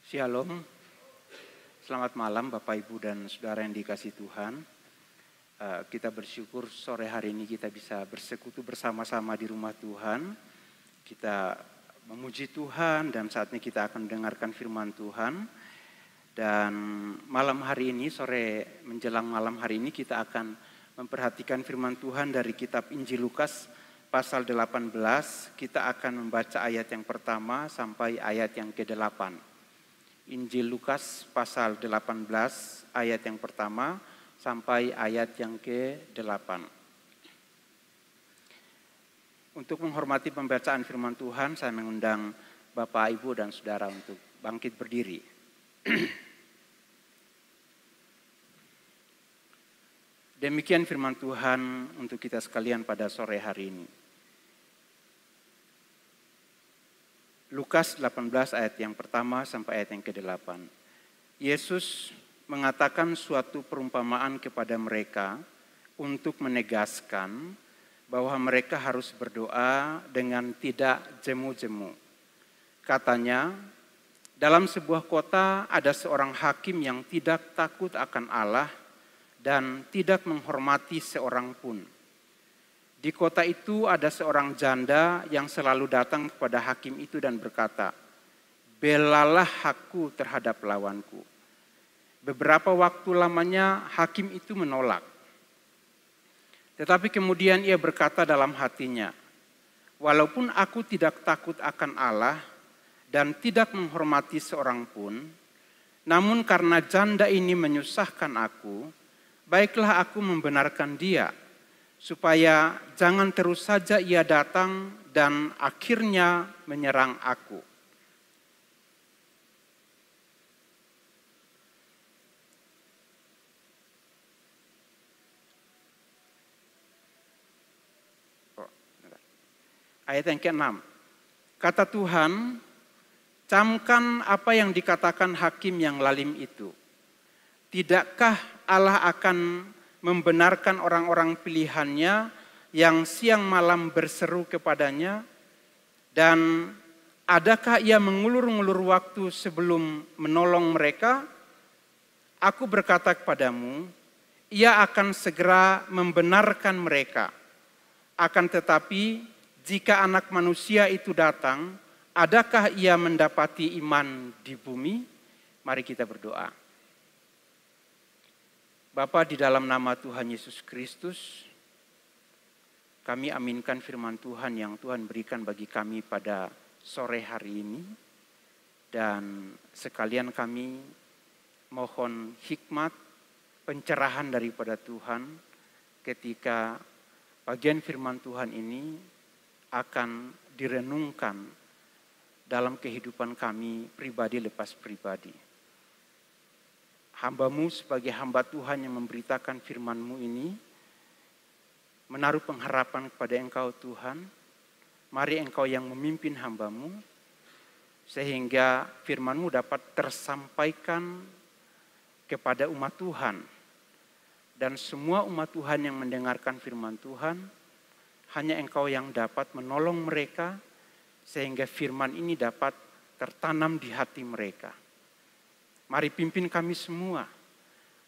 Shalom, selamat malam Bapak Ibu dan Saudara yang dikasihi Tuhan. Kita bersyukur sore hari ini kita bisa bersekutu bersama-sama di rumah Tuhan. Kita memuji Tuhan dan saatnya kita akan mendengarkan firman Tuhan. Dan malam hari ini, sore menjelang malam hari ini kita akan memperhatikan firman Tuhan dari kitab Injil Lukas pasal 18. Kita akan membaca ayat yang pertama sampai ayat yang ke-8. Injil Lukas pasal 18 ayat yang pertama sampai ayat yang ke-8. Untuk menghormati pembacaan firman Tuhan, saya mengundang Bapak, Ibu, dan Saudara untuk bangkit berdiri. Demikian firman Tuhan untuk kita sekalian pada sore hari ini. Lukas 18 ayat yang pertama sampai ayat yang ke-8. Yesus mengatakan suatu perumpamaan kepada mereka untuk menegaskan bahwa mereka harus berdoa dengan tidak jemu-jemu. Katanya, dalam sebuah kota ada seorang hakim yang tidak takut akan Allah dan tidak menghormati seorang pun. Di kota itu ada seorang janda yang selalu datang kepada hakim itu dan berkata, "Belalah aku terhadap lawanku." Beberapa waktu lamanya hakim itu menolak. Tetapi kemudian ia berkata dalam hatinya, "Walaupun aku tidak takut akan Allah dan tidak menghormati seorang pun, namun karena janda ini menyusahkan aku, baiklah aku membenarkan dia, supaya jangan terus saja ia datang dan akhirnya menyerang aku." Ayat yang ke-6. Kata Tuhan, "Camkan apa yang dikatakan hakim yang lalim itu. Tidakkah Allah akan membenarkan orang-orang pilihannya yang siang malam berseru kepadanya? Dan adakah ia mengulur-ngulur waktu sebelum menolong mereka? Aku berkata kepadamu, ia akan segera membenarkan mereka. Akan tetapi, jika anak manusia itu datang, adakah ia mendapati iman di bumi?" Mari kita berdoa. Bapa, di dalam nama Tuhan Yesus Kristus, kami aminkan firman Tuhan yang Tuhan berikan bagi kami pada sore hari ini. Dan sekalian kami mohon hikmat, pencerahan daripada Tuhan ketika bagian firman Tuhan ini akan direnungkan dalam kehidupan kami pribadi lepas pribadi. Hamba-Mu sebagai hamba Tuhan yang memberitakan firman-Mu ini, menaruh pengharapan kepada Engkau Tuhan. Mari Engkau yang memimpin hamba-Mu, sehingga firman-Mu dapat tersampaikan kepada umat Tuhan. Dan semua umat Tuhan yang mendengarkan firman Tuhan, hanya Engkau yang dapat menolong mereka, sehingga firman ini dapat tertanam di hati mereka. Mari pimpin kami semua.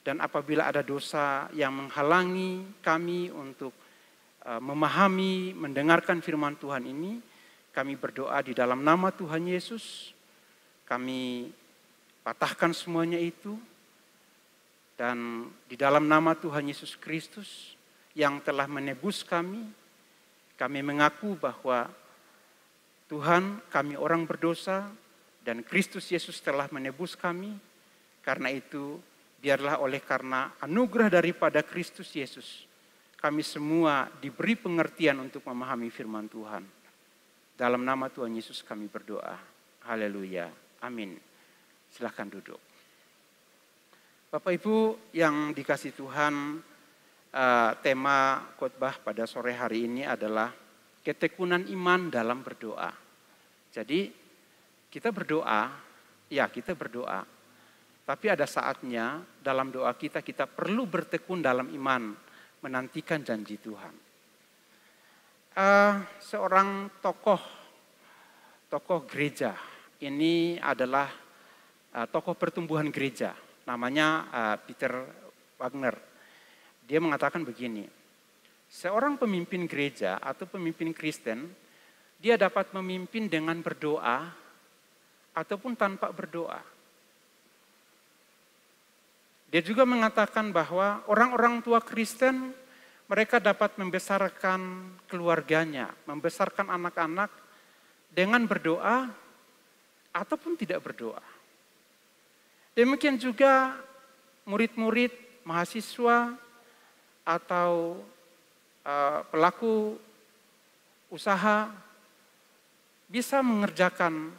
Dan apabila ada dosa yang menghalangi kami untuk memahami, mendengarkan firman Tuhan ini, kami berdoa di dalam nama Tuhan Yesus. Kami patahkan semuanya itu. Dan di dalam nama Tuhan Yesus Kristus yang telah menebus kami mengaku bahwa Tuhan, kami orang berdosa dan Kristus Yesus telah menebus kami. Karena itu, biarlah oleh karena anugerah daripada Kristus Yesus, kami semua diberi pengertian untuk memahami firman Tuhan. Dalam nama Tuhan Yesus kami berdoa. Haleluya. Amin. Silakan duduk. Bapak Ibu yang dikasihi Tuhan, tema khotbah pada sore hari ini adalah ketekunan iman dalam berdoa. Jadi kita berdoa, kita berdoa. Tapi ada saatnya dalam doa kita perlu bertekun dalam iman, menantikan janji Tuhan. Seorang tokoh gereja ini adalah tokoh pertumbuhan gereja, namanya Peter Wagner. Dia mengatakan begini, seorang pemimpin gereja atau pemimpin Kristen, dia dapat memimpin dengan berdoa ataupun tanpa berdoa. Dia juga mengatakan bahwa orang-orang tua Kristen, mereka dapat membesarkan keluarganya, membesarkan anak-anak dengan berdoa ataupun tidak berdoa. Demikian juga murid-murid, mahasiswa, atau pelaku usaha bisa mengerjakan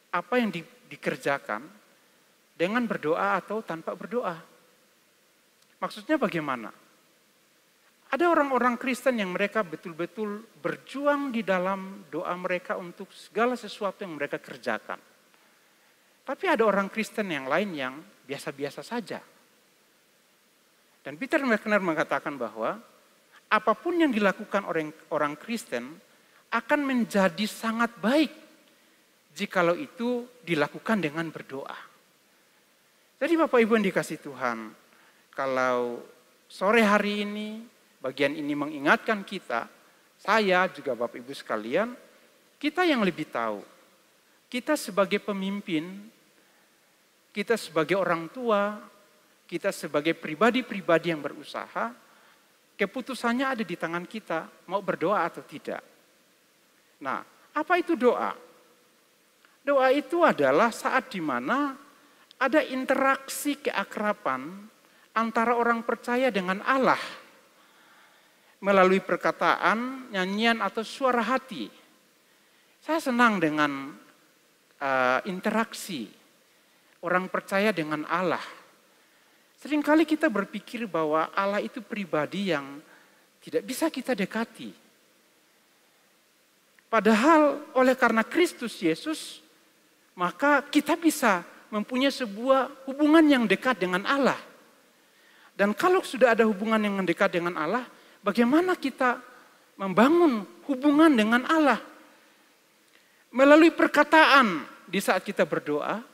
apa yang dikerjakan dengan berdoa atau tanpa berdoa. Maksudnya bagaimana? Ada orang-orang Kristen yang mereka betul-betul berjuang di dalam doa mereka untuk segala sesuatu yang mereka kerjakan. Tapi ada orang Kristen yang lain yang biasa-biasa saja. Dan Peter Wagner mengatakan bahwa apapun yang dilakukan orang Kristen akan menjadi sangat baik jikalau itu dilakukan dengan berdoa. Jadi Bapak Ibu yang dikasihi Tuhan, kalau sore hari ini bagian ini mengingatkan kita, saya juga Bapak Ibu sekalian, kita yang lebih tahu. Kita sebagai pemimpin, kita sebagai orang tua, kita sebagai pribadi-pribadi yang berusaha, keputusannya ada di tangan kita, mau berdoa atau tidak. Nah, apa itu doa? Doa itu adalah saat di mana ada interaksi keakraban antara orang percaya dengan Allah melalui perkataan, nyanyian atau suara hati. Saya senang dengan interaksi orang percaya dengan Allah. Seringkali kita berpikir bahwa Allah itu pribadi yang tidak bisa kita dekati. Padahal oleh karena Kristus Yesus, maka kita bisa mempunyai sebuah hubungan yang dekat dengan Allah. Dan kalau sudah ada hubungan yang dekat dengan Allah, bagaimana kita membangun hubungan dengan Allah? Melalui perkataan di saat kita berdoa,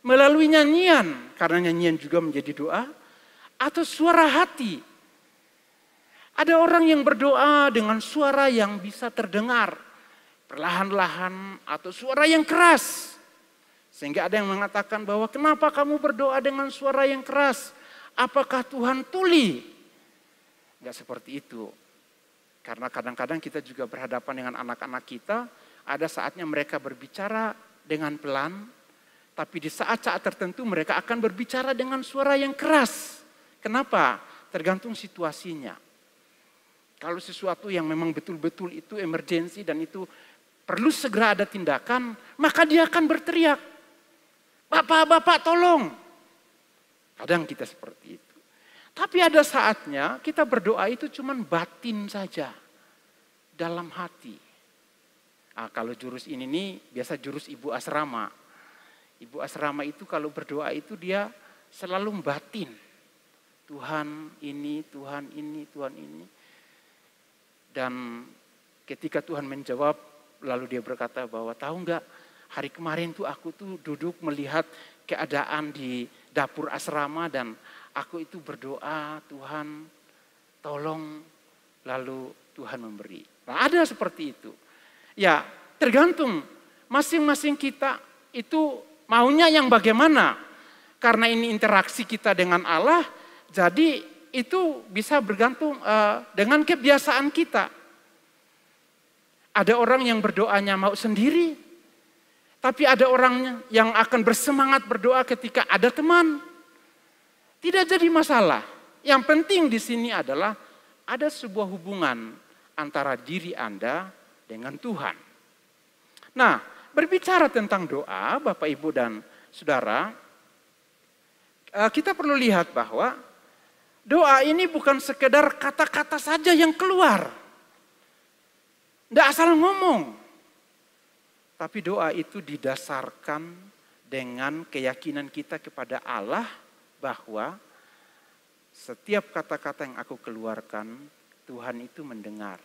melalui nyanyian, karena nyanyian juga menjadi doa, atau suara hati. Ada orang yang berdoa dengan suara yang bisa terdengar, perlahan-lahan atau suara yang keras. Sehingga ada yang mengatakan bahwa kenapa kamu berdoa dengan suara yang keras? Apakah Tuhan tuli? Enggak seperti itu. Karena kadang-kadang kita juga berhadapan dengan anak-anak kita, ada saatnya mereka berbicara dengan pelan, tapi di saat-saat tertentu mereka akan berbicara dengan suara yang keras. Kenapa? Tergantung situasinya. Kalau sesuatu yang memang betul-betul itu emergensi dan itu perlu segera ada tindakan, maka dia akan berteriak, "Bapak, tolong." Kadang kita seperti itu. Tapi ada saatnya kita berdoa itu cuma batin saja, dalam hati. Nah, kalau jurus ini nih biasa jurus ibu asrama. Ibu asrama itu kalau berdoa itu dia selalu batin. Tuhan ini, Tuhan ini, Tuhan ini. Dan ketika Tuhan menjawab, lalu dia berkata bahwa tahu enggak, hari kemarin tuh aku tuh duduk melihat keadaan di dapur asrama dan aku itu berdoa, Tuhan tolong, lalu Tuhan memberi. Nah, ada seperti itu. Ya, tergantung masing-masing kita itu maunya yang bagaimana. Karena ini interaksi kita dengan Allah, jadi itu bisa bergantung dengan kebiasaan kita. Ada orang yang berdoanya mau sendiri, tapi ada orang yang akan bersemangat berdoa ketika ada teman. Tidak jadi masalah. Yang penting di sini adalah ada sebuah hubungan antara diri Anda dengan Tuhan. Nah, berbicara tentang doa, Bapak, Ibu, dan Saudara, kita perlu lihat bahwa doa ini bukan sekedar kata-kata saja yang keluar. Tidak asal ngomong. Tapi doa itu didasarkan dengan keyakinan kita kepada Allah bahwa setiap kata-kata yang aku keluarkan, Tuhan itu mendengar.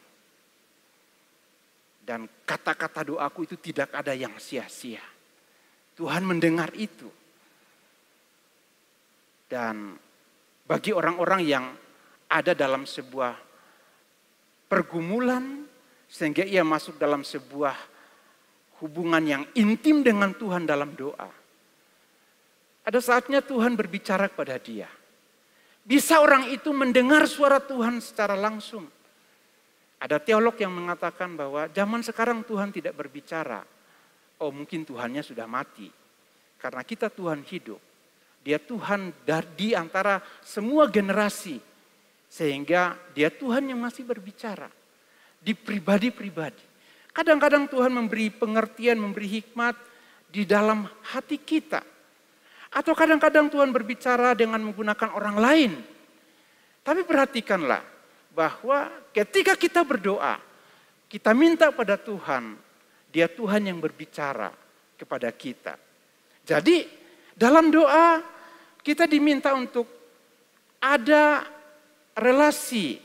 Dan kata-kata doaku itu tidak ada yang sia-sia. Tuhan mendengar itu. Dan bagi orang-orang yang ada dalam sebuah pergumulan, sehingga ia masuk dalam sebuah hubungan yang intim dengan Tuhan dalam doa. Ada saatnya Tuhan berbicara kepada dia. Bisa orang itu mendengar suara Tuhan secara langsung. Ada teolog yang mengatakan bahwa zaman sekarang Tuhan tidak berbicara. Oh, mungkin Tuhannya sudah mati. Karena kita Tuhan hidup. Dia Tuhan di antara semua generasi. Sehingga dia Tuhan yang masih berbicara. Di pribadi-pribadi. Kadang-kadang Tuhan memberi pengertian, memberi hikmat di dalam hati kita. Atau kadang-kadang Tuhan berbicara dengan menggunakan orang lain. Tapi perhatikanlah bahwa ketika kita berdoa, kita minta pada Tuhan, dia Tuhan yang berbicara kepada kita. Jadi dalam doa kita diminta untuk ada relasi.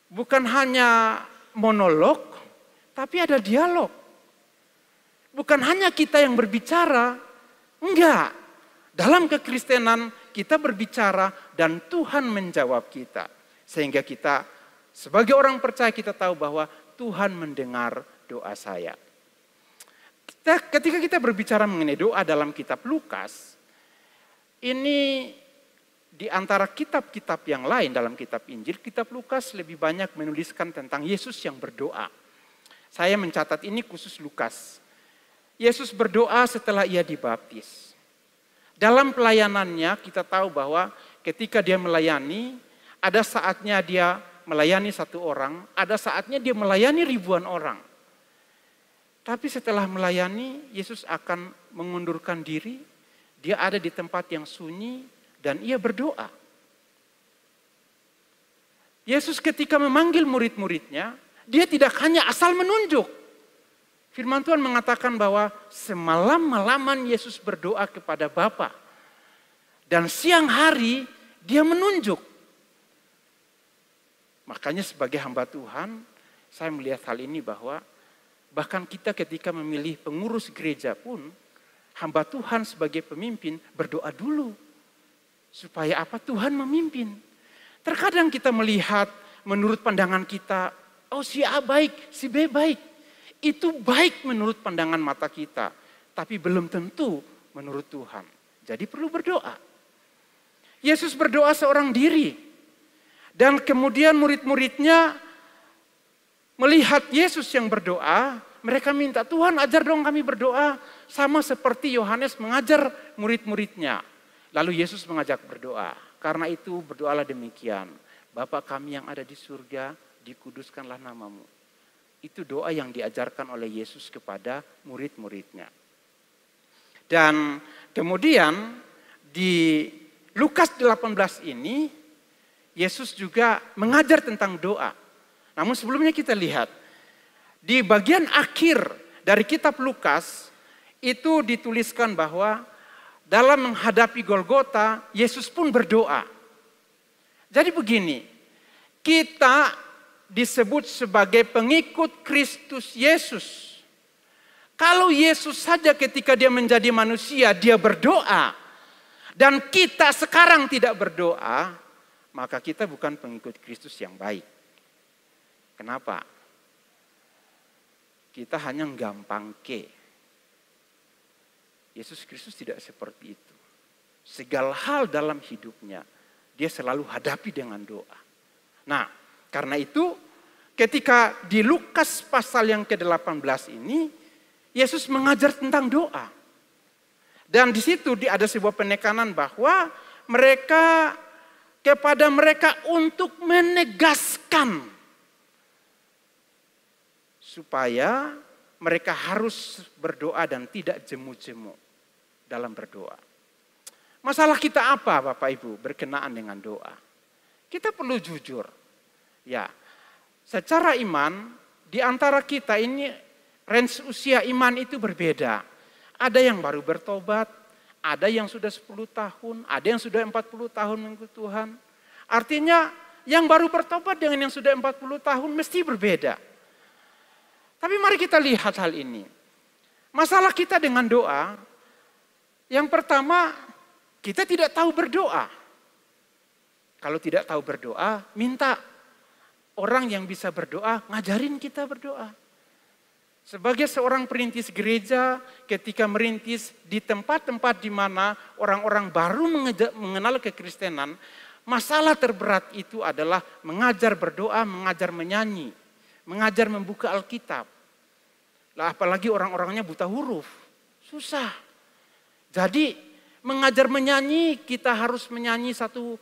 Bukan hanya monolog, tapi ada dialog. Bukan hanya kita yang berbicara, enggak. Dalam kekristenan kita berbicara dan Tuhan menjawab kita. Sehingga kita sebagai orang percaya kita tahu bahwa Tuhan mendengar doa saya. Ketika kita berbicara mengenai doa dalam kitab Lukas, ini di antara kitab-kitab yang lain dalam kitab Injil, kitab Lukas lebih banyak menuliskan tentang Yesus yang berdoa. Saya mencatat ini khusus Lukas. Yesus berdoa setelah ia dibaptis. Dalam pelayanannya kita tahu bahwa ketika dia melayani, ada saatnya dia melayani satu orang, ada saatnya dia melayani ribuan orang. Tapi setelah melayani, Yesus akan mengundurkan diri, dia ada di tempat yang sunyi, dan ia berdoa. Yesus ketika memanggil murid-muridnya, dia tidak hanya asal menunjuk. Firman Tuhan mengatakan bahwa semalam-malaman Yesus berdoa kepada Bapa. Dan siang hari dia menunjuk. Makanya sebagai hamba Tuhan, saya melihat hal ini bahwa bahkan kita ketika memilih pengurus gereja pun, hamba Tuhan sebagai pemimpin berdoa dulu. Supaya apa? Tuhan memimpin. Terkadang kita melihat menurut pandangan kita, oh si A baik, si B baik. Itu baik menurut pandangan mata kita. Tapi belum tentu menurut Tuhan. Jadi perlu berdoa. Yesus berdoa seorang diri. Dan kemudian murid-muridnya melihat Yesus yang berdoa. Mereka minta, Tuhan ajar dong kami berdoa. Sama seperti Yohanes mengajar murid-muridnya. Lalu Yesus mengajak berdoa. Karena itu berdoalah demikian. Bapa kami yang ada di surga, dikuduskanlah namamu. Itu doa yang diajarkan oleh Yesus kepada murid-muridnya. Dan kemudian di Lukas 18 ini, Yesus juga mengajar tentang doa. Namun sebelumnya kita lihat, di bagian akhir dari kitab Lukas, itu dituliskan bahwa dalam menghadapi Golgota, Yesus pun berdoa. Jadi begini, kita disebut sebagai pengikut Kristus Yesus. Kalau Yesus saja ketika dia menjadi manusia, dia berdoa. Dan kita sekarang tidak berdoa, maka kita bukan pengikut Kristus yang baik. Kenapa? Kita hanya gampang ke. Yesus Kristus tidak seperti itu. Segala hal dalam hidupnya, dia selalu hadapi dengan doa. Nah, karena itu ketika di Lukas pasal yang ke-18 ini, Yesus mengajar tentang doa. Dan di situ ada sebuah penekanan bahwa kepada mereka untuk menegaskan supaya mereka harus berdoa dan tidak jemu-jemu dalam berdoa. Masalah kita apa Bapak Ibu berkenaan dengan doa? Kita perlu jujur. Ya, secara iman di antara kita ini range usia iman itu berbeda. Ada yang baru bertobat, ada yang sudah 10 tahun, ada yang sudah 40 tahun mengikut Tuhan. Artinya yang baru bertobat dengan yang sudah 40 tahun mesti berbeda. Tapi mari kita lihat hal ini. Masalah kita dengan doa, yang pertama kita tidak tahu berdoa. Kalau tidak tahu berdoa, minta orang yang bisa berdoa, ngajarin kita berdoa. Sebagai seorang perintis gereja, ketika merintis di tempat-tempat di mana orang-orang baru mengenal kekristenan, masalah terberat itu adalah mengajar berdoa, mengajar menyanyi, mengajar membuka Alkitab. Lah apalagi orang-orangnya buta huruf, susah. Jadi mengajar menyanyi, kita harus menyanyi satu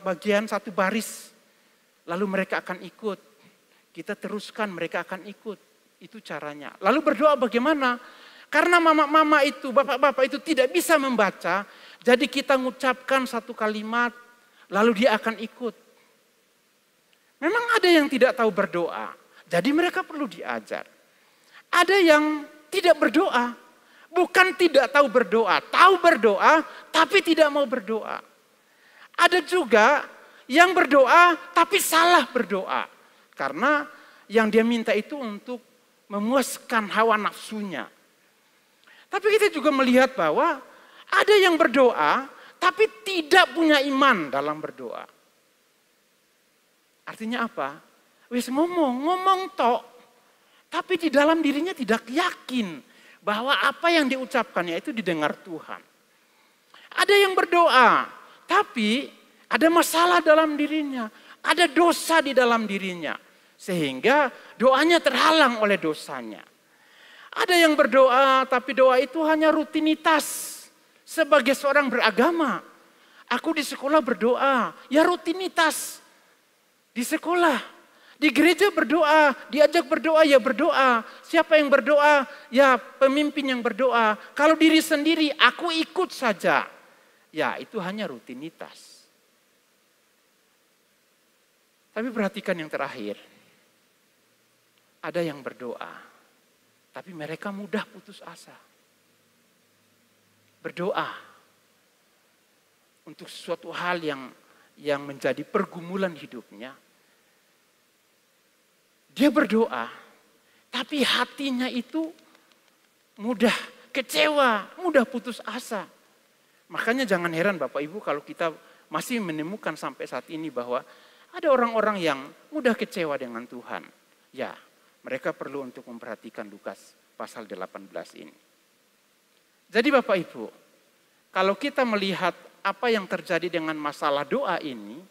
bagian, satu baris. Lalu mereka akan ikut. Kita teruskan, mereka akan ikut. Itu caranya. Lalu berdoa bagaimana? Karena mama-mama itu, bapak-bapak itu tidak bisa membaca. Jadi kita mengucapkan satu kalimat, lalu dia akan ikut. Memang ada yang tidak tahu berdoa. Jadi mereka perlu diajar. Ada yang tidak berdoa. Bukan tidak tahu berdoa. Tahu berdoa, tapi tidak mau berdoa. Ada juga yang berdoa, tapi salah berdoa. Karena yang dia minta itu untuk memuaskan hawa nafsunya. Tapi kita juga melihat bahwa ada yang berdoa, tapi tidak punya iman dalam berdoa. Artinya apa? Wis ngomong tok. Tapi di dalam dirinya tidak yakin bahwa apa yang diucapkannya itu didengar Tuhan. Ada yang berdoa, tapi ada masalah dalam dirinya. Ada dosa di dalam dirinya. Sehingga doanya terhalang oleh dosanya. Ada yang berdoa, tapi doa itu hanya rutinitas. Sebagai seorang beragama, aku di sekolah berdoa, ya rutinitas. Di sekolah. Di gereja berdoa, diajak berdoa, ya berdoa. Siapa yang berdoa? Ya pemimpin yang berdoa. Kalau diri sendiri, aku ikut saja. Ya itu hanya rutinitas. Tapi perhatikan yang terakhir. Ada yang berdoa, tapi mereka mudah putus asa. Berdoa untuk sesuatu hal yang menjadi pergumulan hidupnya. Dia berdoa, tapi hatinya itu mudah kecewa, mudah putus asa. Makanya jangan heran Bapak Ibu kalau kita masih menemukan sampai saat ini bahwa ada orang-orang yang mudah kecewa dengan Tuhan. Ya, mereka perlu untuk memperhatikan Lukas pasal 18 ini. Jadi Bapak Ibu, kalau kita melihat apa yang terjadi dengan masalah doa ini,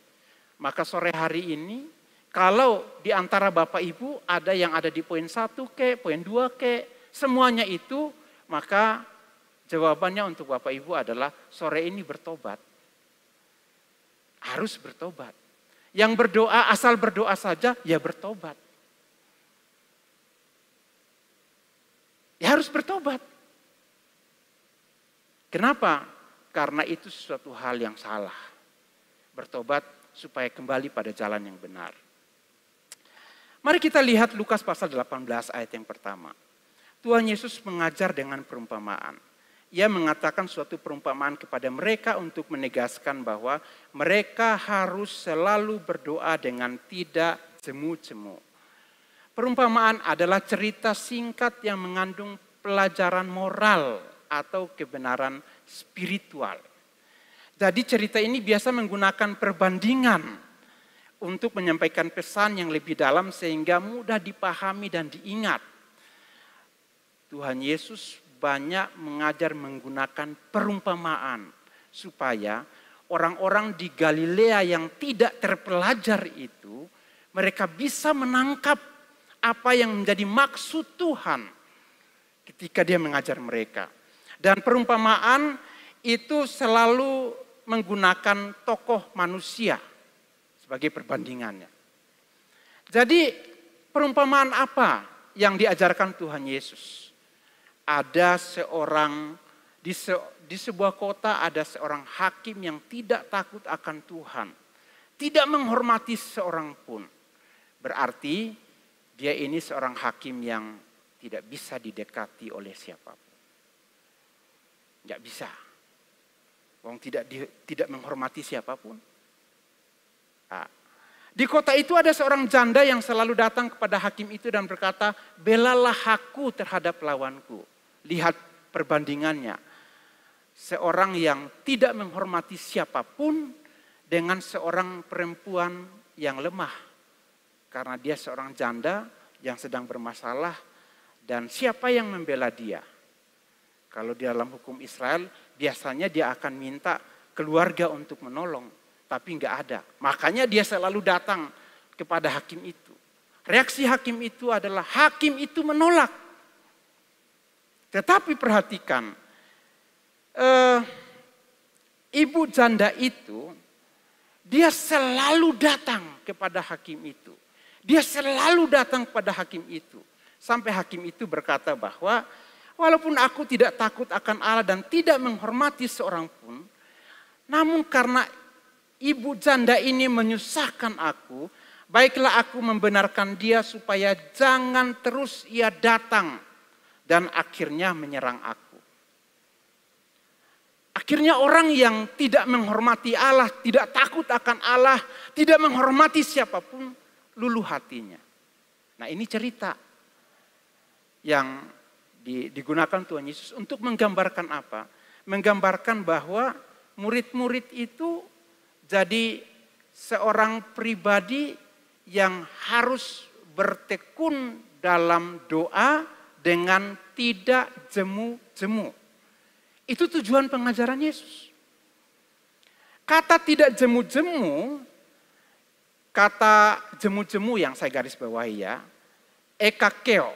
maka sore hari ini, kalau di antara Bapak Ibu ada yang ada di poin 1 poin 2 semuanya itu, maka jawabannya untuk Bapak Ibu adalah sore ini bertobat. Harus bertobat. Yang berdoa, asal berdoa saja, ya bertobat. Ya harus bertobat. Kenapa? Karena itu sesuatu hal yang salah. Bertobat supaya kembali pada jalan yang benar. Mari kita lihat Lukas pasal 18 ayat yang pertama. Tuhan Yesus mengajar dengan perumpamaan. Ia mengatakan suatu perumpamaan kepada mereka untuk menegaskan bahwa mereka harus selalu berdoa dengan tidak jemu-jemu. Perumpamaan adalah cerita singkat yang mengandung pelajaran moral atau kebenaran spiritual. Jadi cerita ini biasa menggunakan perbandingan untuk menyampaikan pesan yang lebih dalam sehingga mudah dipahami dan diingat. Tuhan Yesus banyak mengajar menggunakan perumpamaan supaya orang-orang di Galilea yang tidak terpelajar itu, mereka bisa menangkap apa yang menjadi maksud Tuhan ketika dia mengajar mereka. Dan perumpamaan itu selalu menggunakan tokoh manusia sebagai perbandingannya. Jadi perumpamaan apa yang diajarkan Tuhan Yesus? Ada seorang di sebuah kota ada seorang hakim yang tidak takut akan Tuhan, tidak menghormati seorang pun. Berarti dia ini seorang hakim yang tidak bisa didekati oleh siapapun. Tidak bisa. Wong tidak menghormati siapapun. Nah, Di kota itu ada seorang janda yang selalu datang kepada hakim itu dan berkata, belalah aku terhadap lawanku. Lihat perbandingannya. Seorang yang tidak menghormati siapapun dengan seorang perempuan yang lemah. Karena dia seorang janda yang sedang bermasalah dan siapa yang membela dia? Kalau di dalam hukum Israel biasanya dia akan minta keluarga untuk menolong. Tapi enggak ada. Makanya dia selalu datang kepada hakim itu. Reaksi hakim itu adalah hakim itu menolak. Tetapi perhatikan, ibu janda itu, dia selalu datang kepada hakim itu. Dia selalu datang kepada hakim itu. Sampai hakim itu berkata bahwa, walaupun aku tidak takut akan Allah dan tidak menghormati seorang pun, namun karena ibu janda ini menyusahkan aku, baiklah aku membenarkan dia supaya jangan terus ia datang dan akhirnya menyerang aku. Akhirnya orang yang tidak menghormati Allah, tidak takut akan Allah, tidak menghormati siapapun, luluh hatinya. Nah, ini cerita yang digunakan Tuhan Yesus untuk menggambarkan apa? Menggambarkan bahwa murid-murid itu jadi seorang pribadi yang harus bertekun dalam doa dengan tidak jemu-jemu. Itu tujuan pengajaran Yesus. Kata tidak jemu-jemu, kata jemu-jemu yang saya garis bawahi ya, ekakeo,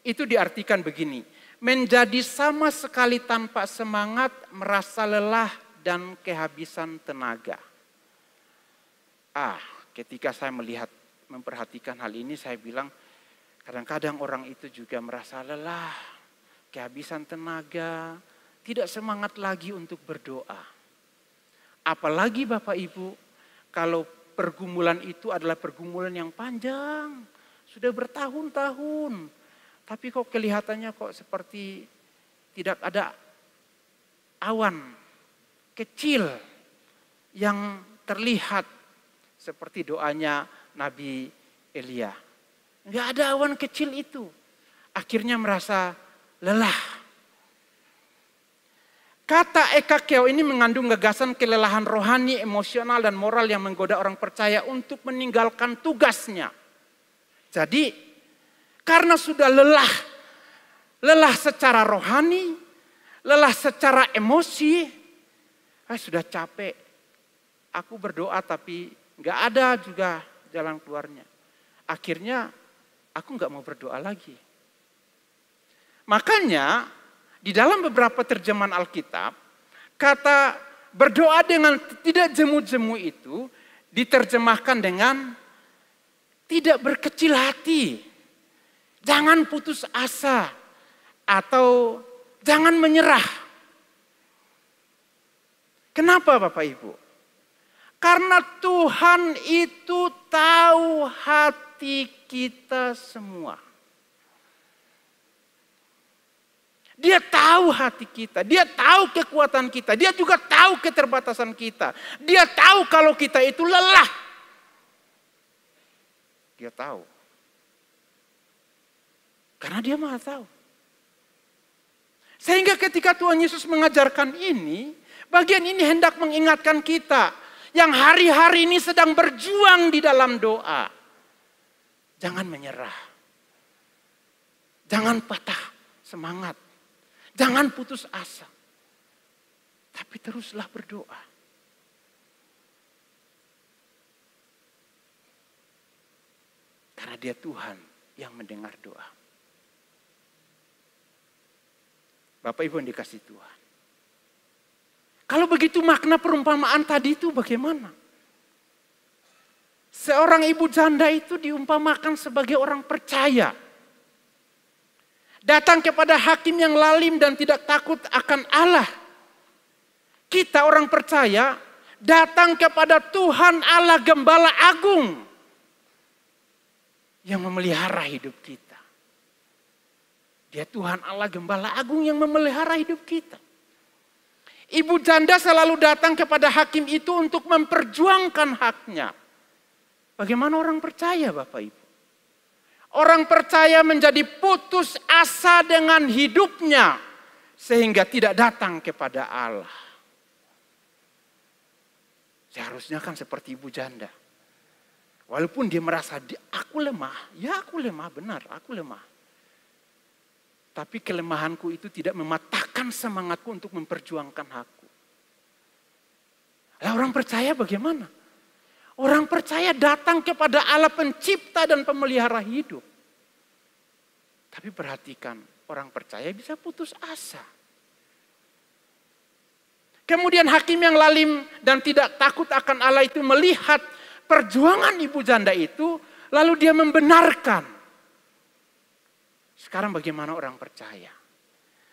itu diartikan begini, menjadi sama sekali tanpa semangat, merasa lelah dan kehabisan tenaga. Ketika saya memperhatikan hal ini, saya bilang kadang-kadang orang itu juga merasa lelah, kehabisan tenaga, tidak semangat lagi untuk berdoa. Apalagi Bapak Ibu, kalau pergumulan itu adalah pergumulan yang panjang, sudah bertahun-tahun, tapi kok kelihatannya kok seperti tidak ada awan kecil yang terlihat. Seperti doanya Nabi Elia. Enggak ada awan kecil itu. Akhirnya merasa lelah. Kata ekakeo ini mengandung gagasan kelelahan rohani, emosional, dan moral yang menggoda orang percaya untuk meninggalkan tugasnya. Jadi, karena sudah lelah secara rohani, lelah secara emosi, sudah capek. Aku berdoa tapi nggak ada juga jalan keluarnya. Akhirnya aku nggak mau berdoa lagi. Makanya di dalam beberapa terjemahan Alkitab, kata berdoa dengan tidak jemu-jemu itu diterjemahkan dengan tidak berkecil hati. Jangan putus asa atau jangan menyerah. Kenapa Bapak Ibu? Karena Tuhan itu tahu hati kita semua. Dia tahu hati kita, dia tahu kekuatan kita, dia juga tahu keterbatasan kita. Dia tahu kalau kita itu lelah. Dia tahu. Karena dia Maha tahu. Sehingga ketika Tuhan Yesus mengajarkan ini, bagian ini hendak mengingatkan kita yang hari-hari ini sedang berjuang di dalam doa. Jangan menyerah. Jangan patah semangat. Jangan putus asa. Tapi teruslah berdoa. Karena dia Tuhan yang mendengar doa. Bapak Ibu yang dikasih Tuhan. Kalau begitu makna perumpamaan tadi itu bagaimana? Seorang ibu janda itu diumpamakan sebagai orang percaya. Datang kepada hakim yang lalim dan tidak takut akan Allah. Kita orang percaya datang kepada Tuhan Allah Gembala Agung yang memelihara hidup kita. Dia Tuhan Allah Gembala Agung yang memelihara hidup kita. Ibu janda selalu datang kepada hakim itu untuk memperjuangkan haknya. Bagaimana orang percaya Bapak Ibu? Orang percaya menjadi putus asa dengan hidupnya sehingga tidak datang kepada Allah. Seharusnya kan seperti ibu janda. Walaupun dia merasa aku lemah, ya aku lemah, benar aku lemah. Tapi kelemahanku itu tidak mematahkan semangatku untuk memperjuangkan hakku. Lah orang percaya bagaimana? Orang percaya datang kepada Allah pencipta dan pemelihara hidup. Tapi perhatikan, orang percaya bisa putus asa. Kemudian hakim yang lalim dan tidak takut akan Allah itu melihat perjuangan ibu janda itu, lalu dia membenarkan. Sekarang bagaimana orang percaya?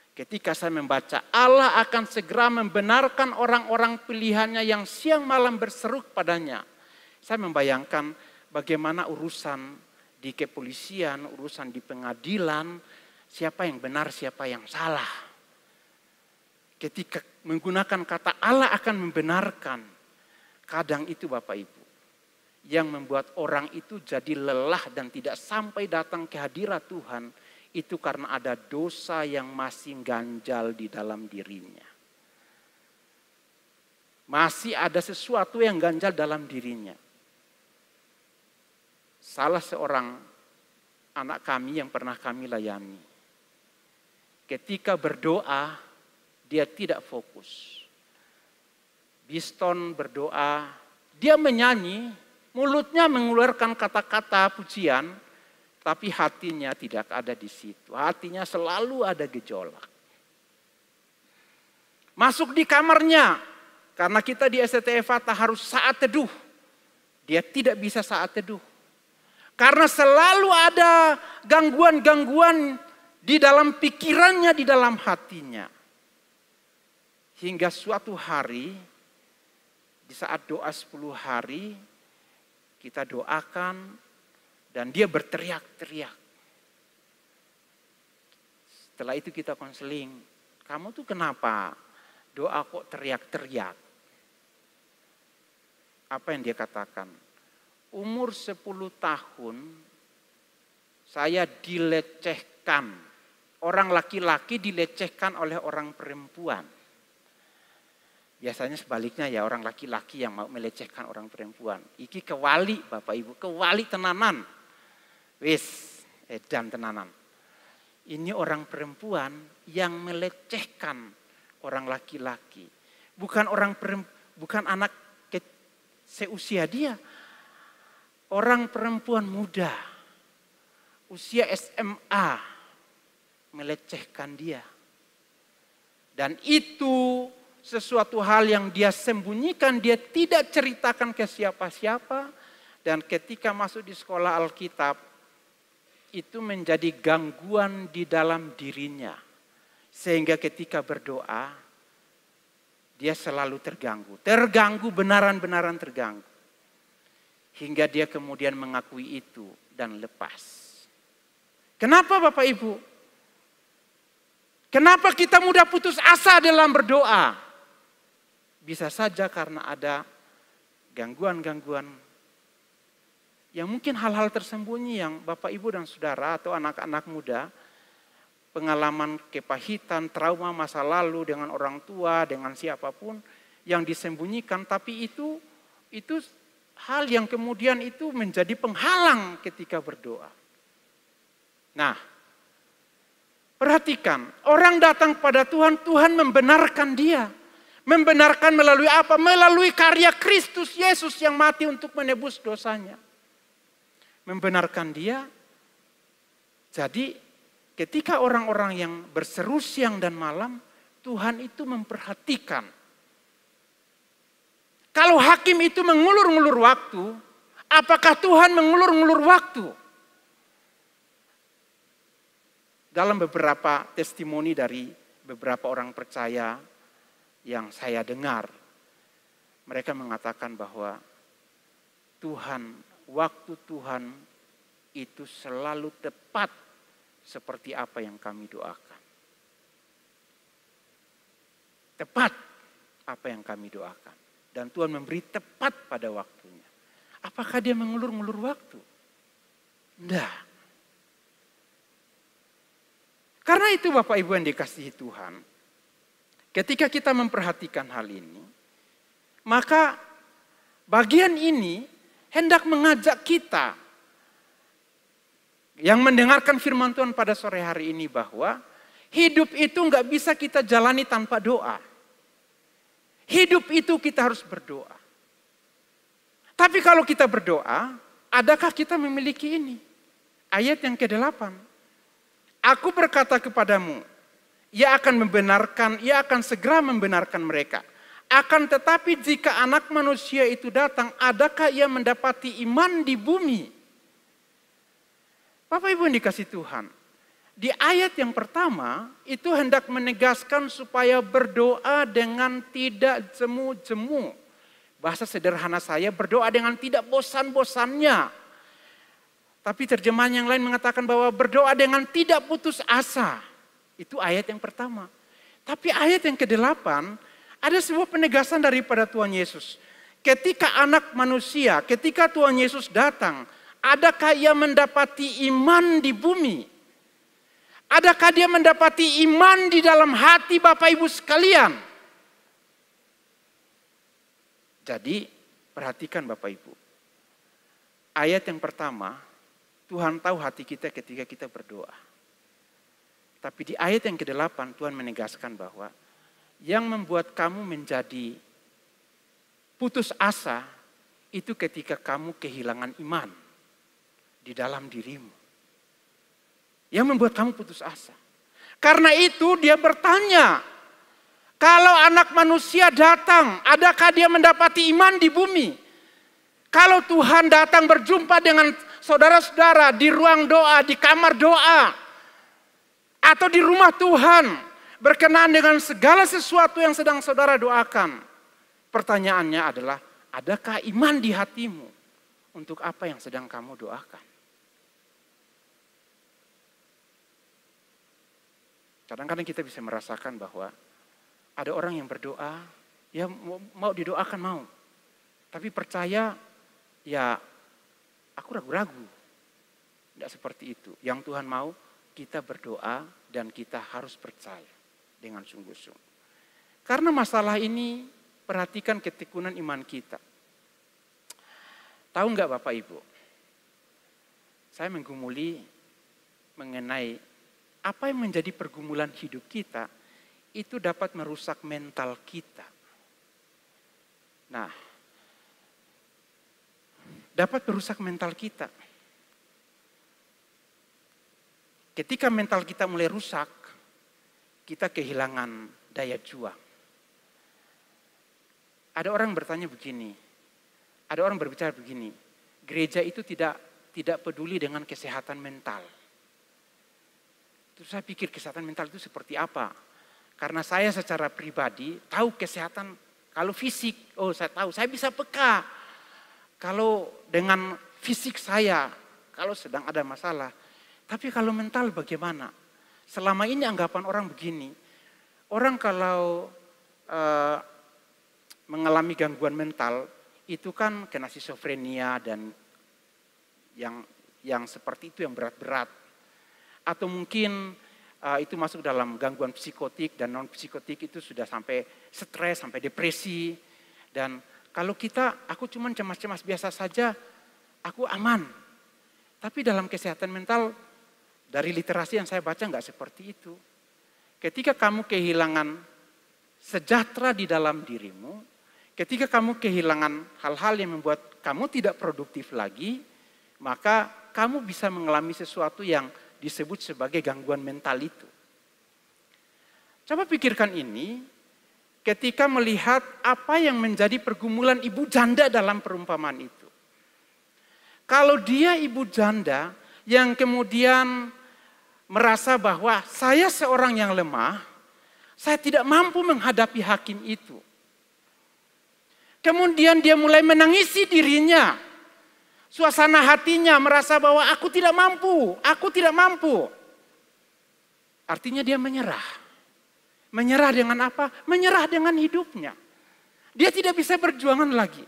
Ketika saya membaca, Allah akan segera membenarkan orang-orang pilihannya yang siang malam berseru padanya. Saya membayangkan bagaimana urusan di kepolisian, urusan di pengadilan, siapa yang benar, siapa yang salah. Ketika menggunakan kata Allah akan membenarkan, kadang itu Bapak Ibu, yang membuat orang itu jadi lelah dan tidak sampai datang ke hadirat Tuhan, itu karena ada dosa yang masih ganjal di dalam dirinya. Masih ada sesuatu yang ganjal dalam dirinya. Salah seorang anak kami yang pernah kami layani. Ketika berdoa, dia tidak fokus. Biston berdoa, dia menyanyi, mulutnya mengeluarkan kata-kata pujian, tapi hatinya tidak ada di situ. Hatinya selalu ada gejolak. Masuk di kamarnya, karena kita di STF Fatah harus saat teduh. Dia tidak bisa saat teduh. Karena selalu ada gangguan-gangguan di dalam pikirannya, di dalam hatinya. Hingga suatu hari, di saat doa 10 hari, kita doakan dan dia berteriak-teriak. Setelah itu kita konseling, kamu tuh kenapa doa kok teriak-teriak? Apa yang dia katakan? Umur 10 tahun saya dilecehkan. Orang laki-laki dilecehkan oleh orang perempuan. Biasanya sebaliknya ya, orang laki-laki yang mau melecehkan orang perempuan. Iki kewali Bapak Ibu, kewali tenanan. Wis, edan tenanan. Ini orang perempuan yang melecehkan orang laki-laki. Bukan anak seusia dia. Orang perempuan muda, usia SMA, melecehkan dia. Dan itu sesuatu hal yang dia sembunyikan, dia tidak ceritakan ke siapa-siapa. Dan ketika masuk di sekolah Alkitab, itu menjadi gangguan di dalam dirinya. Sehingga ketika berdoa, dia selalu terganggu. Terganggu, benaran-benaran terganggu. Hingga dia kemudian mengakui itu dan lepas. Kenapa Bapak Ibu? Kenapa kita mudah putus asa dalam berdoa? Bisa saja karena ada gangguan-gangguan yang mungkin hal-hal tersembunyi yang Bapak Ibu dan Saudara atau anak-anak muda, pengalaman kepahitan, trauma masa lalu dengan orang tua, dengan siapapun yang disembunyikan, tapi itu hal yang kemudian itu menjadi penghalang ketika berdoa. Nah, perhatikan, orang datang kepada Tuhan, Tuhan membenarkan dia. Membenarkan melalui apa? Melalui karya Kristus Yesus yang mati untuk menebus dosanya. Membenarkan dia. Jadi ketika orang-orang yang berseru siang dan malam, Tuhan itu memperhatikan. Kalau hakim itu mengulur-ngulur waktu, apakah Tuhan mengulur-ngulur waktu? Dalam beberapa testimoni dari beberapa orang percaya yang saya dengar, mereka mengatakan bahwa waktu Tuhan itu selalu tepat seperti apa yang kami doakan. Tepat apa yang kami doakan. Dan Tuhan memberi tepat pada waktunya. Apakah dia mengulur-ngulur waktu? Tidak. Karena itu Bapak Ibu yang dikasihi Tuhan, ketika kita memperhatikan hal ini, maka bagian ini hendak mengajak kita yang mendengarkan firman Tuhan pada sore hari ini bahwa hidup itu nggak bisa kita jalani tanpa doa. Hidup itu kita harus berdoa. Tapi kalau kita berdoa, adakah kita memiliki ini? Ayat yang ke-8. Aku berkata kepadamu, ia akan segera membenarkan mereka. Akan tetapi jika Anak Manusia itu datang, adakah ia mendapati iman di bumi? Bapak Ibu yang dikasihi Tuhan, di ayat yang pertama itu hendak menegaskan supaya berdoa dengan tidak jemu-jemu. Bahasa sederhana saya, berdoa dengan tidak bosan-bosannya. Tapi terjemahan yang lain mengatakan bahwa berdoa dengan tidak putus asa. Itu ayat yang pertama. Tapi ayat yang ke-8 ada sebuah penegasan daripada Tuhan Yesus. Ketika Anak Manusia, ketika Tuhan Yesus datang, adakah ia mendapati iman di bumi? Adakah dia mendapati iman di dalam hati Bapak Ibu sekalian? Jadi perhatikan Bapak Ibu. Ayat yang pertama, Tuhan tahu hati kita ketika kita berdoa. Tapi di ayat yang ke-8 Tuhan menegaskan bahwa yang membuat kamu menjadi putus asa itu ketika kamu kehilangan iman di dalam dirimu. Yang membuat kamu putus asa. Karena itu dia bertanya, kalau Anak Manusia datang, adakah dia mendapati iman di bumi? Kalau Tuhan datang berjumpa dengan saudara-saudara di ruang doa, di kamar doa, atau di rumah Tuhan, berkenaan dengan segala sesuatu yang sedang saudara doakan. Pertanyaannya adalah, adakah iman di hatimu untuk apa yang sedang kamu doakan? Kadang-kadang kita bisa merasakan bahwa ada orang yang berdoa, ya mau didoakan mau. Tapi percaya, ya aku ragu-ragu. Tidak seperti itu. Yang Tuhan mau, kita berdoa dan kita harus percaya dengan sungguh-sungguh. Karena masalah ini, perhatikan ketekunan iman kita. Tahu nggak Bapak Ibu? Saya menggumuli mengenai apa yang menjadi pergumulan hidup kita, itu dapat merusak mental kita. Nah, dapat merusak mental kita. Ketika mental kita mulai rusak, kita kehilangan daya juang. Ada orang bertanya begini, ada orang berbicara begini, gereja itu tidak peduli dengan kesehatan mental. Terus saya pikir kesehatan mental itu seperti apa? Karena saya secara pribadi tahu kesehatan, kalau fisik, saya tahu, saya bisa peka. Kalau dengan fisik saya, kalau sedang ada masalah. Tapi kalau mental bagaimana? Selama ini anggapan orang begini, orang kalau mengalami gangguan mental, itu kan kena skizofrenia dan yang seperti itu, yang berat-berat. Atau mungkin itu masuk dalam gangguan psikotik dan non-psikotik itu sudah sampai stres, sampai depresi. Dan kalau aku cuma cemas-cemas biasa saja, aku aman. Tapi dalam kesehatan mental, dari literasi yang saya baca nggak seperti itu. Ketika kamu kehilangan sejahtera di dalam dirimu, ketika kamu kehilangan hal-hal yang membuat kamu tidak produktif lagi, maka kamu bisa mengalami sesuatu yang disebut sebagai gangguan mental itu. Coba pikirkan ini ketika melihat apa yang menjadi pergumulan ibu janda dalam perumpamaan itu. Kalau dia ibu janda yang kemudian merasa bahwa saya seorang yang lemah, saya tidak mampu menghadapi hakim itu. Kemudian dia mulai menangisi dirinya. Suasana hatinya merasa bahwa aku tidak mampu, aku tidak mampu. Artinya dia menyerah. Menyerah dengan apa? Menyerah dengan hidupnya. Dia tidak bisa berjuangan lagi.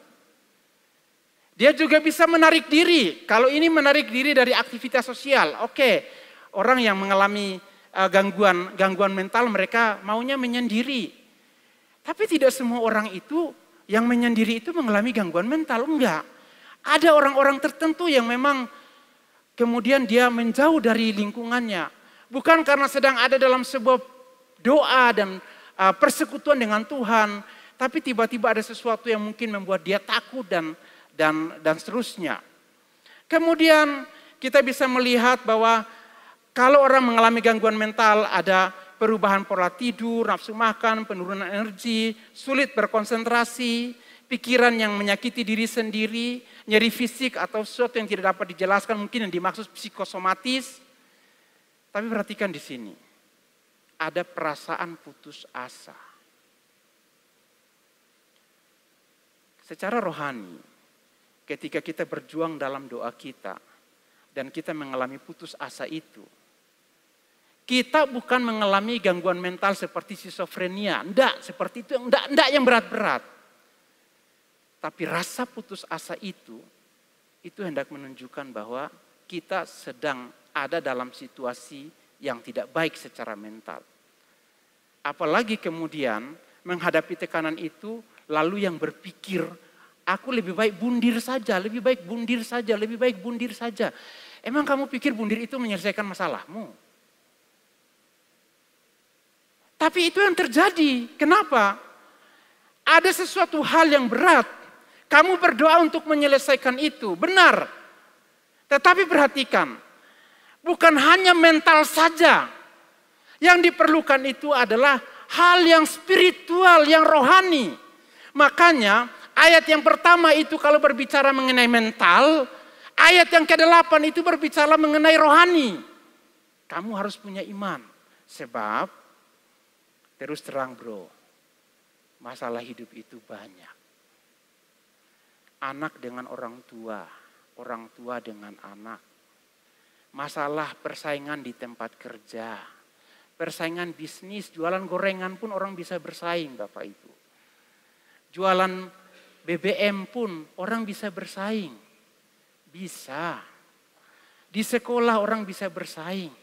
Dia juga bisa menarik diri. Kalau ini menarik diri dari aktivitas sosial, oke. Orang yang mengalami gangguan mental, mereka maunya menyendiri. Tapi tidak semua orang itu yang menyendiri itu mengalami gangguan mental, enggak. Ada orang-orang tertentu yang memang kemudian dia menjauh dari lingkungannya. Bukan karena sedang ada dalam sebuah doa dan persekutuan dengan Tuhan, tapi tiba-tiba ada sesuatu yang mungkin membuat dia takut dan seterusnya. Kemudian kita bisa melihat bahwa kalau orang mengalami gangguan mental, ada perubahan pola tidur, nafsu makan, penurunan energi, sulit berkonsentrasi, pikiran yang menyakiti diri sendiri, nyeri fisik atau sesuatu yang tidak dapat dijelaskan, mungkin yang dimaksud psikosomatis. Tapi perhatikan di sini, ada perasaan putus asa. Secara rohani, ketika kita berjuang dalam doa kita, dan kita mengalami putus asa itu, kita bukan mengalami gangguan mental seperti skizofrenia, enggak seperti itu, enggak yang berat-berat. Tapi rasa putus asa itu hendak menunjukkan bahwa kita sedang ada dalam situasi yang tidak baik secara mental. Apalagi kemudian menghadapi tekanan itu, lalu yang berpikir, aku lebih baik bundir saja, lebih baik bundir saja, lebih baik bundir saja. Emang kamu pikir bundir itu menyelesaikan masalahmu? Tapi itu yang terjadi. Kenapa? Ada sesuatu hal yang berat. Kamu berdoa untuk menyelesaikan itu. Benar. Tetapi perhatikan. Bukan hanya mental saja. Yang diperlukan itu adalah hal yang spiritual, yang rohani. Makanya ayat yang pertama itu kalau berbicara mengenai mental. Ayat yang ke-8 itu berbicara mengenai rohani. Kamu harus punya iman. Sebab terus terang bro, masalah hidup itu banyak. Anak dengan orang tua dengan anak. Masalah persaingan di tempat kerja. Persaingan bisnis, jualan gorengan pun orang bisa bersaing Bapak Ibu. Jualan BBM pun orang bisa bersaing. Bisa. Di sekolah orang bisa bersaing.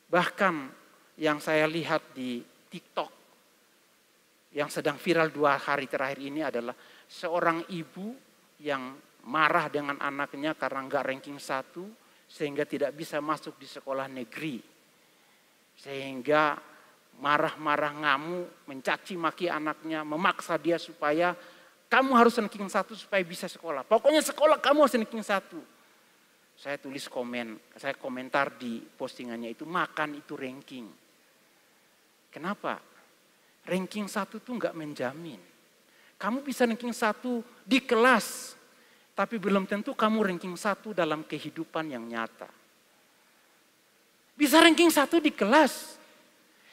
Bahkan yang saya lihat di TikTok yang sedang viral 2 hari terakhir ini adalah seorang ibu yang marah dengan anaknya karena enggak ranking 1 sehingga tidak bisa masuk di sekolah negeri. Sehingga marah-marah ngamuk, mencaci maki anaknya, memaksa dia supaya kamu harus ranking 1 supaya bisa sekolah. Pokoknya sekolah kamu harus ranking 1. Saya tulis saya komentar di postingannya itu, makan itu ranking. Kenapa? Ranking 1 itu enggak menjamin. Kamu bisa ranking 1 di kelas, tapi belum tentu kamu ranking 1 dalam kehidupan yang nyata. Bisa ranking 1 di kelas,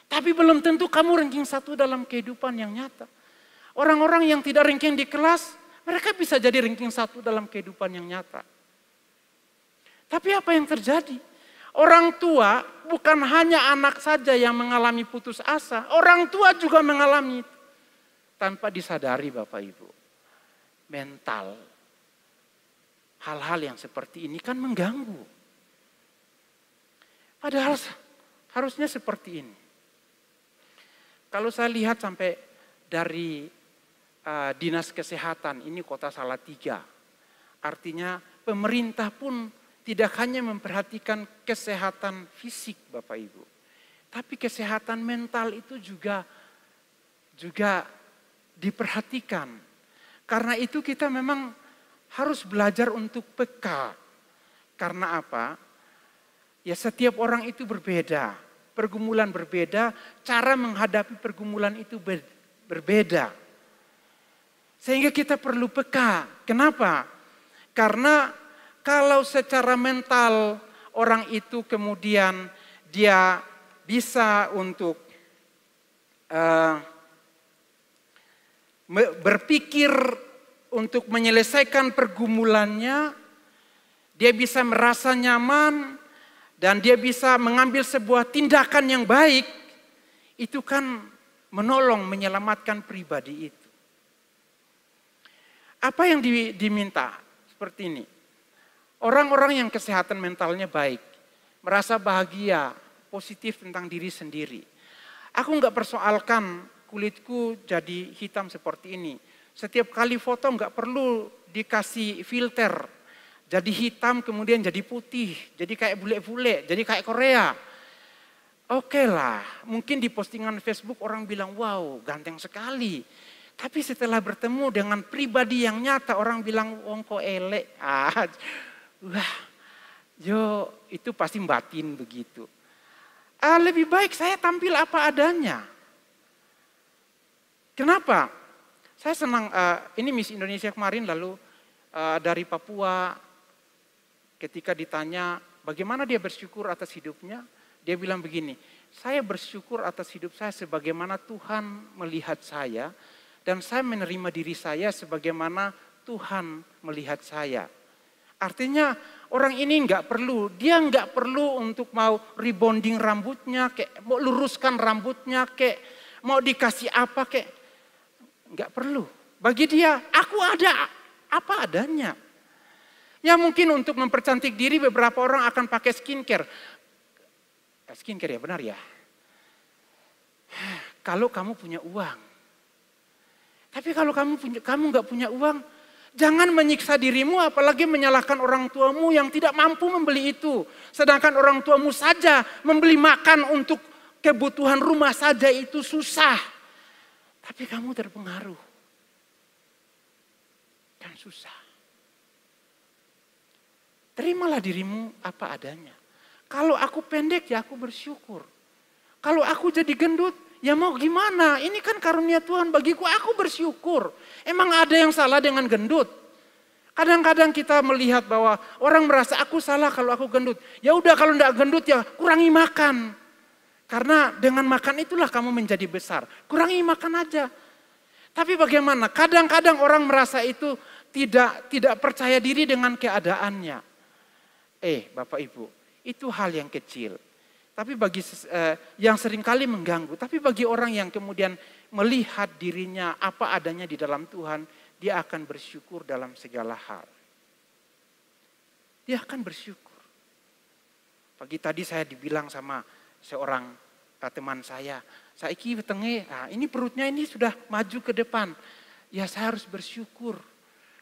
tapi belum tentu kamu ranking 1 dalam kehidupan yang nyata. Orang-orang yang tidak ranking di kelas, mereka bisa jadi ranking 1 dalam kehidupan yang nyata. Tapi apa yang terjadi? Orang tua bukan hanya anak saja yang mengalami putus asa. Orang tua juga mengalami itu. Tanpa disadari Bapak Ibu. Mental. Hal-hal yang seperti ini kan mengganggu. Padahal harusnya seperti ini. Kalau saya lihat sampai dari Dinas Kesehatan, ini Kota Salatiga. Artinya pemerintah pun tidak hanya memperhatikan kesehatan fisik Bapak Ibu. Tapi kesehatan mental itu juga diperhatikan. Karena itu kita memang harus belajar untuk peka. Karena apa? Ya setiap orang itu berbeda. Pergumulan berbeda, cara menghadapi pergumulan itu berbeda. Sehingga kita perlu peka. Kenapa? Karena kalau secara mental orang itu kemudian dia bisa untuk berpikir untuk menyelesaikan pergumulannya, dia bisa merasa nyaman dan dia bisa mengambil sebuah tindakan yang baik, itu kan menolong menyelamatkan pribadi itu. Apa yang diminta? Seperti ini. Orang-orang yang kesehatan mentalnya baik, merasa bahagia, positif tentang diri sendiri. Aku nggak persoalkan kulitku jadi hitam seperti ini. Setiap kali foto nggak perlu dikasih filter. Jadi hitam kemudian jadi putih, jadi kayak bule-bule, jadi kayak Korea. Oke lah, mungkin di postingan Facebook orang bilang, wow ganteng sekali. Tapi setelah bertemu dengan pribadi yang nyata, orang bilang, wong kok elek. Wah, itu pasti batin begitu. Lebih baik saya tampil apa adanya. Kenapa? Saya senang, ini Miss Indonesia kemarin lalu dari Papua, ketika ditanya bagaimana dia bersyukur atas hidupnya, dia bilang begini, saya bersyukur atas hidup saya sebagaimana Tuhan melihat saya, dan saya menerima diri saya sebagaimana Tuhan melihat saya. Artinya orang ini dia nggak perlu untuk mau rebonding rambutnya, kayak mau luruskan rambutnya, kayak mau dikasih apa, kayak nggak perlu. Bagi dia, aku ada apa adanya. Ya mungkin untuk mempercantik diri beberapa orang akan pakai skincare. Skincare ya benar ya. Kalau kamu punya uang. Tapi kalau kamu nggak punya uang, jangan menyiksa dirimu, apalagi menyalahkan orang tuamu yang tidak mampu membeli itu. Sedangkan orang tuamu saja membeli makan untuk kebutuhan rumah saja itu susah. Tapi kamu terpengaruh. Kan susah. Terimalah dirimu apa adanya. Kalau aku pendek ya aku bersyukur. Kalau aku jadi gendut, ya mau gimana? Ini kan karunia Tuhan bagiku, aku bersyukur. Emang ada yang salah dengan gendut? Kadang-kadang kita melihat bahwa orang merasa aku salah kalau aku gendut. Ya udah kalau enggak gendut ya kurangi makan. Karena dengan makan itulah kamu menjadi besar. Kurangi makan aja. Tapi bagaimana? Kadang-kadang orang merasa itu tidak percaya diri dengan keadaannya. Bapak Ibu, itu hal yang kecil. Tapi bagi yang seringkali mengganggu. Tapi bagi orang yang kemudian melihat dirinya apa adanya di dalam Tuhan, dia akan bersyukur dalam segala hal. Dia akan bersyukur. Pagi tadi saya dibilang sama seorang teman saya petenge, ini perutnya ini sudah maju ke depan. Ya saya harus bersyukur.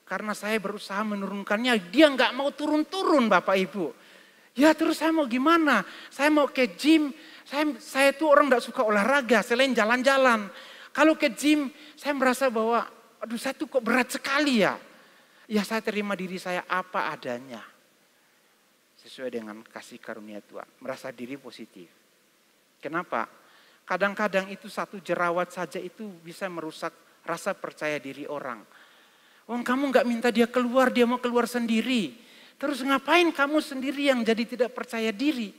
Karena saya berusaha menurunkannya, dia nggak mau turun-turun Bapak Ibu. Ya terus saya mau gimana? Saya mau ke gym, saya tuh orang gak suka olahraga selain jalan-jalan. Kalau ke gym saya merasa bahwa aduh saya tuh kok berat sekali ya. Ya saya terima diri saya apa adanya. Sesuai dengan kasih karunia Tuhan. Merasa diri positif. Kenapa? Kadang-kadang itu satu jerawat saja itu bisa merusak rasa percaya diri orang. Kamu gak minta dia keluar, dia mau keluar sendiri. Terus ngapain kamu sendiri yang jadi tidak percaya diri?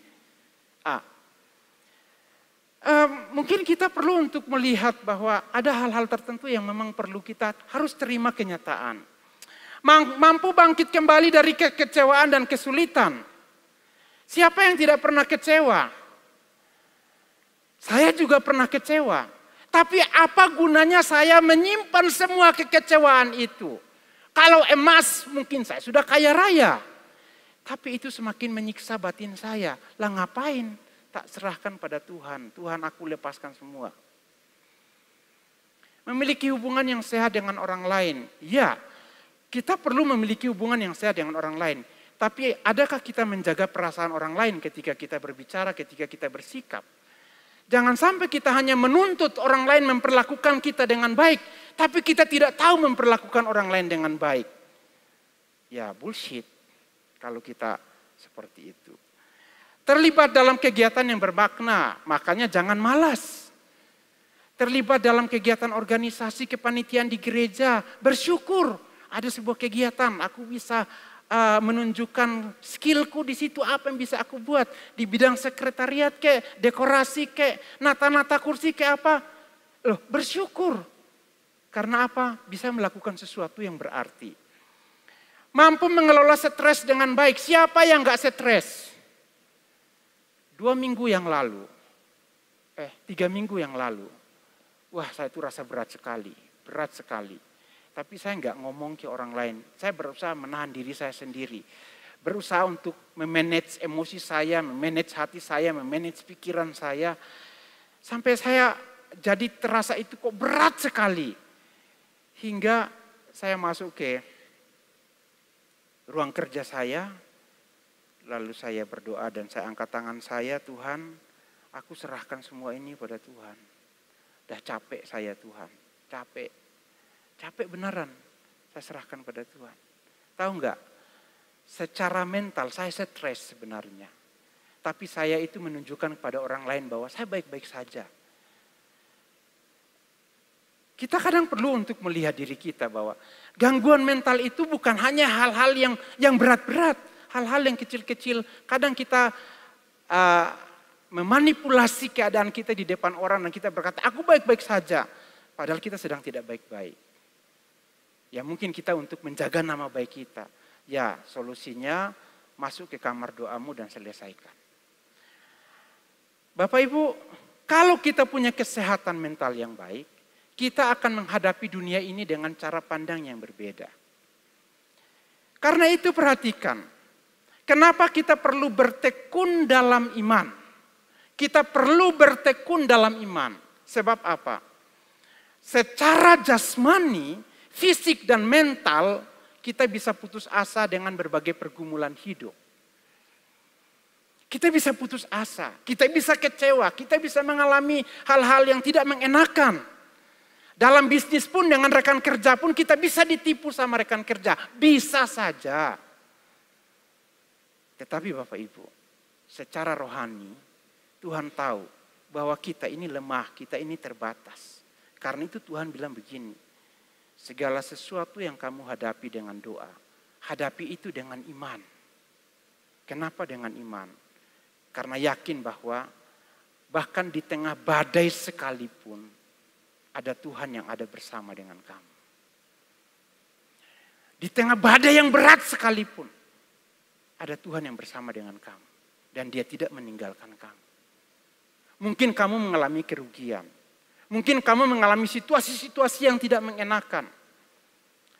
Mungkin kita perlu untuk melihat bahwa ada hal-hal tertentu yang memang perlu kita harus terima kenyataan. Mampu bangkit kembali dari kekecewaan dan kesulitan. Siapa yang tidak pernah kecewa? Saya juga pernah kecewa. Tapi apa gunanya saya menyimpan semua kekecewaan itu? Kalau emas mungkin saya sudah kaya raya. Tapi itu semakin menyiksa batin saya. Lah ngapain? Tak serahkan pada Tuhan. Tuhan aku lepaskan semua. Memiliki hubungan yang sehat dengan orang lain. Ya, kita perlu memiliki hubungan yang sehat dengan orang lain. Tapi adakah kita menjaga perasaan orang lain ketika kita berbicara, ketika kita bersikap? Jangan sampai kita hanya menuntut orang lain memperlakukan kita dengan baik. Tapi kita tidak tahu memperlakukan orang lain dengan baik. Ya bullshit kalau kita seperti itu. Terlibat dalam kegiatan yang bermakna, makanya jangan malas. Terlibat dalam kegiatan organisasi kepanitiaan di gereja, bersyukur. Ada sebuah kegiatan, aku bisa menunjukkan skillku di situ, apa yang bisa aku buat. Di bidang sekretariat kayak, dekorasi kayak, nata-nata kursi kayak apa. Bersyukur. Karena apa? Bisa melakukan sesuatu yang berarti. Mampu mengelola stres dengan baik. Siapa yang gak stres? 2 minggu yang lalu, 3 minggu yang lalu, wah saya itu rasa berat sekali. Tapi saya nggak ngomong ke orang lain. Saya berusaha menahan diri saya sendiri. Berusaha untuk memanage emosi saya, memanage hati saya, memanage pikiran saya. Sampai saya jadi terasa itu kok berat sekali. Hingga saya masuk ke ruang kerja saya. Lalu saya berdoa dan saya angkat tangan saya, Tuhan, aku serahkan semua ini pada Tuhan. Dah capek saya Tuhan, capek beneran. Saya serahkan pada Tuhan. Tahu enggak? Secara mental saya stres sebenarnya. Tapi saya itu menunjukkan kepada orang lain bahwa saya baik-baik saja. Kita kadang perlu untuk melihat diri kita bahwa gangguan mental itu bukan hanya hal-hal yang berat-berat. Hal-hal yang kecil-kecil. Kadang kita memanipulasi keadaan kita di depan orang dan kita berkata, aku baik-baik saja. Padahal kita sedang tidak baik-baik. Ya mungkin kita untuk menjaga nama baik kita. Ya solusinya masuk ke kamar doamu dan selesaikan. Bapak Ibu, kalau kita punya kesehatan mental yang baik, kita akan menghadapi dunia ini dengan cara pandang yang berbeda. Karena itu perhatikan, kenapa kita perlu bertekun dalam iman? Kita perlu bertekun dalam iman. Sebab apa? Secara jasmani, fisik dan mental, kita bisa putus asa dengan berbagai pergumulan hidup. Kita bisa putus asa, kita bisa kecewa, kita bisa mengalami hal-hal yang tidak mengenakan. Dalam bisnis pun dengan rekan kerja pun kita bisa ditipu sama rekan kerja. Bisa saja. Tetapi Bapak Ibu, secara rohani Tuhan tahu bahwa kita ini lemah, kita ini terbatas. Karena itu Tuhan bilang begini, segala sesuatu yang kamu hadapi dengan doa, hadapi itu dengan iman. Kenapa dengan iman? Karena yakin bahwa bahkan di tengah badai sekalipun, ada Tuhan yang ada bersama dengan kamu. Di tengah badai yang berat sekalipun, ada Tuhan yang bersama dengan kamu. Dan Dia tidak meninggalkan kamu. Mungkin kamu mengalami kerugian. Mungkin kamu mengalami situasi-situasi yang tidak mengenakan.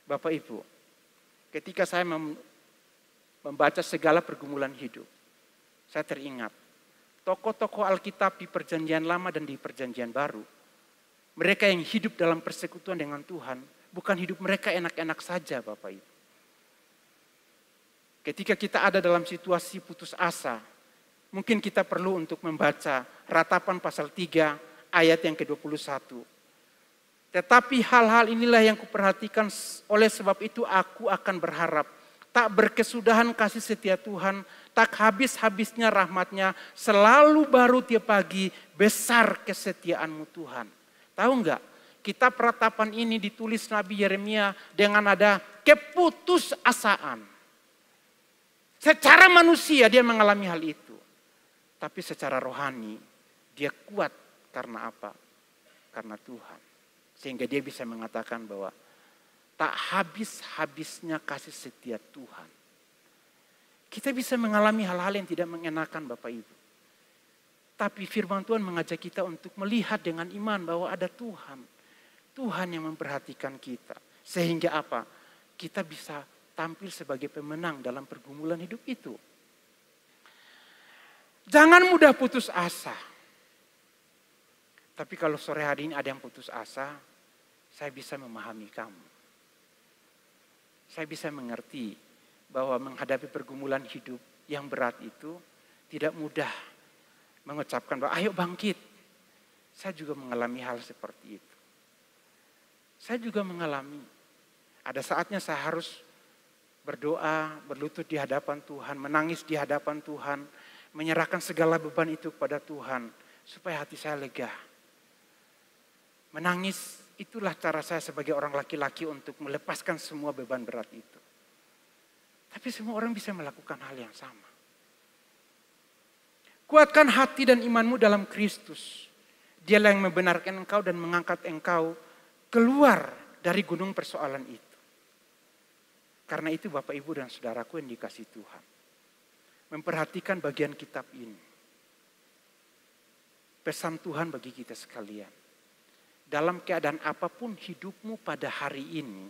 Bapak Ibu, ketika saya membaca segala pergumulan hidup, saya teringat tokoh-tokoh Alkitab di Perjanjian Lama dan di Perjanjian Baru. Mereka yang hidup dalam persekutuan dengan Tuhan, bukan hidup mereka enak-enak saja Bapak Ibu. Ketika kita ada dalam situasi putus asa, mungkin kita perlu untuk membaca Ratapan pasal 3 ayat yang ke-21. Tetapi hal-hal inilah yang kuperhatikan, oleh sebab itu aku akan berharap. Tak berkesudahan kasih setia Tuhan, tak habis-habisnya rahmatnya, selalu baru tiap pagi, besar kesetiaanmu Tuhan. Tahu enggak? Kitab Ratapan ini ditulis Nabi Yeremia dengan ada keputusasaan. Secara manusia dia mengalami hal itu. Tapi secara rohani dia kuat karena apa? Karena Tuhan. Sehingga dia bisa mengatakan bahwa tak habis-habisnya kasih setia Tuhan. Kita bisa mengalami hal-hal yang tidak mengenakan Bapak Ibu. Tapi firman Tuhan mengajak kita untuk melihat dengan iman bahwa ada Tuhan. Tuhan yang memperhatikan kita. Sehingga apa? Kita bisa tampil sebagai pemenang dalam pergumulan hidup itu. Jangan mudah putus asa. Tapi kalau sore hari ini ada yang putus asa, saya bisa memahami kamu. Saya bisa mengerti bahwa menghadapi pergumulan hidup yang berat itu tidak mudah mengucapkan bahwa ayo bangkit. Saya juga mengalami hal seperti itu. Saya juga mengalami. Ada saatnya saya harus berdoa, berlutut di hadapan Tuhan, menangis di hadapan Tuhan, menyerahkan segala beban itu kepada Tuhan supaya hati saya lega. Menangis itulah cara saya sebagai orang laki-laki untuk melepaskan semua beban berat itu. Tapi semua orang bisa melakukan hal yang sama. Kuatkan hati dan imanmu dalam Kristus. Dialah yang membenarkan engkau dan mengangkat engkau keluar dari gunung persoalan itu. Karena itu Bapak Ibu dan Saudaraku yang dikasihi Tuhan. Memperhatikan bagian kitab ini. Pesan Tuhan bagi kita sekalian. Dalam keadaan apapun hidupmu pada hari ini,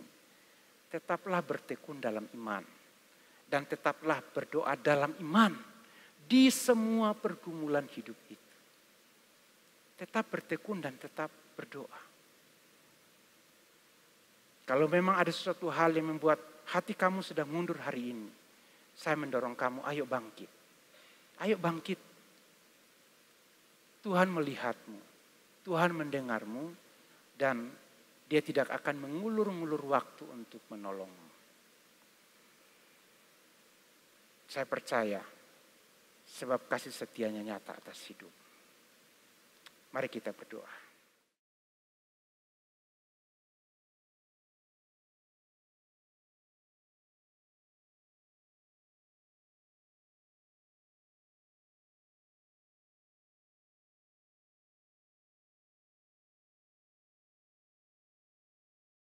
tetaplah bertekun dalam iman. Dan tetaplah berdoa dalam iman di semua pergumulan hidup itu. Tetap bertekun dan tetap berdoa. Kalau memang ada sesuatu hal yang membuat hati kamu sedang mundur hari ini, saya mendorong kamu, ayo bangkit. Ayo bangkit. Tuhan melihatmu, Tuhan mendengarmu, dan Dia tidak akan mengulur-ngulur waktu untuk menolongmu. Saya percaya, sebab kasih setianya nyata atas hidup. Mari kita berdoa.